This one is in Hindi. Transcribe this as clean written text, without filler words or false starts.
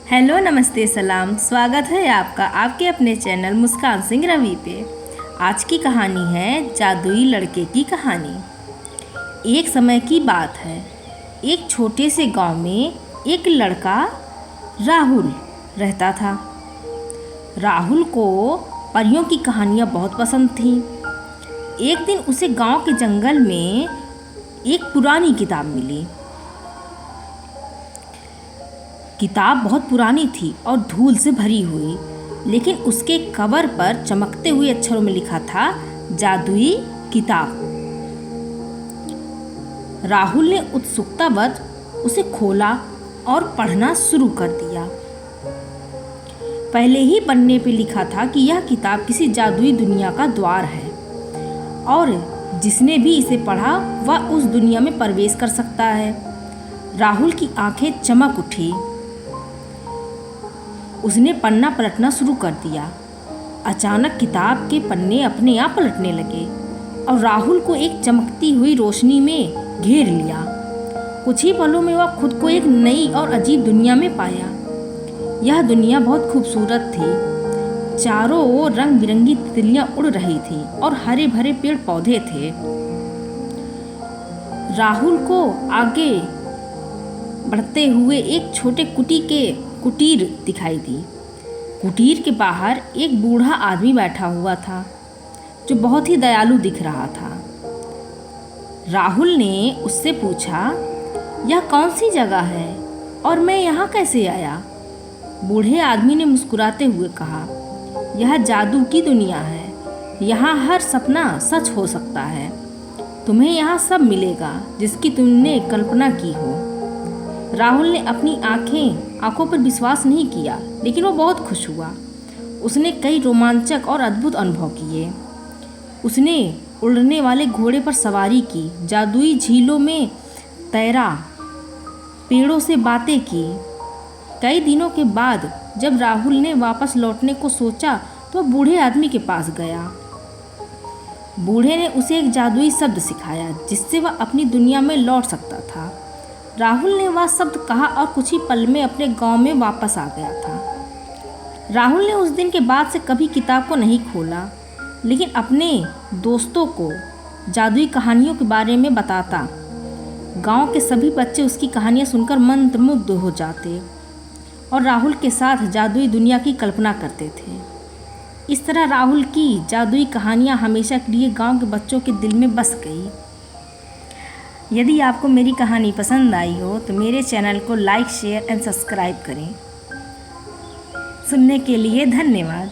हेलो, नमस्ते, सलाम। स्वागत है आपका आपके अपने चैनल मुस्कान सिंह रवि पे। आज की कहानी है जादुई लड़के की कहानी। एक समय की बात है। एक छोटे से गांव में एक लड़का राहुल रहता था। राहुल को परियों की कहानियाँ बहुत पसंद थीं। एक दिन उसे गांव के जंगल में एक पुरानी किताब मिली। किताब बहुत पुरानी थी और धूल से भरी हुई, लेकिन उसके कवर पर चमकते हुए अक्षरों में लिखा था जादुई किताब। राहुल ने उत्सुकतावश उसे खोला और पढ़ना शुरू कर दिया। पहले ही पन्ने पे लिखा था कि यह किताब किसी जादुई दुनिया का द्वार है और जिसने भी इसे पढ़ा वह उस दुनिया में प्रवेश कर सकता है। राहुल की आंखें चमक उठी। उसने पन्ना पलटना शुरू कर दिया। अचानक किताब के पन्ने अपने आप पलटने लगे और राहुल को एक चमकती हुई रोशनी में घेर लिया। कुछ ही पलों में वह खुद को एक नई और अजीब दुनिया में पाया। यह दुनिया बहुत खूबसूरत थी। चारों ओर रंग बिरंगी तितलियां उड़ रही थी और हरे भरे पेड़ पौधे थे। राहुल को आगे बढ़ते हुए एक छोटे कुटीर दिखाई दी। कुटीर के बाहर एक बूढ़ा आदमी बैठा हुआ था जो बहुत ही दयालु दिख रहा था। राहुल ने उससे पूछा, यह कौन सी जगह है और मैं यहाँ कैसे आया? बूढ़े आदमी ने मुस्कुराते हुए कहा, यह जादू की दुनिया है। यहाँ हर सपना सच हो सकता है। तुम्हें यहाँ सब मिलेगा जिसकी तुमने कल्पना की हो। राहुल ने अपनी आंखों पर विश्वास नहीं किया, लेकिन वो बहुत खुश हुआ। उसने कई रोमांचक और अद्भुत अनुभव किए। उसने उड़ने वाले घोड़े पर सवारी की, जादुई झीलों में तैरा, पेड़ों से बातें की। कई दिनों के बाद जब राहुल ने वापस लौटने को सोचा तो वह बूढ़े आदमी के पास गया। बूढ़े ने उसे एक जादुई शब्द सिखाया जिससे वह अपनी दुनिया में लौट सकता था। राहुल ने वह शब्द कहा और कुछ ही पल में अपने गांव में वापस आ गया था। राहुल ने उस दिन के बाद से कभी किताब को नहीं खोला, लेकिन अपने दोस्तों को जादुई कहानियों के बारे में बताता। गांव के सभी बच्चे उसकी कहानियां सुनकर मंत्रमुग्ध हो जाते और राहुल के साथ जादुई दुनिया की कल्पना करते थे। इस तरह राहुल की जादुई कहानियां हमेशा के लिए गांव के बच्चों के दिल में बस गई। यदि आपको मेरी कहानी पसंद आई हो तो मेरे चैनल को लाइक, शेयर एंड सब्सक्राइब करें। सुनने के लिए धन्यवाद।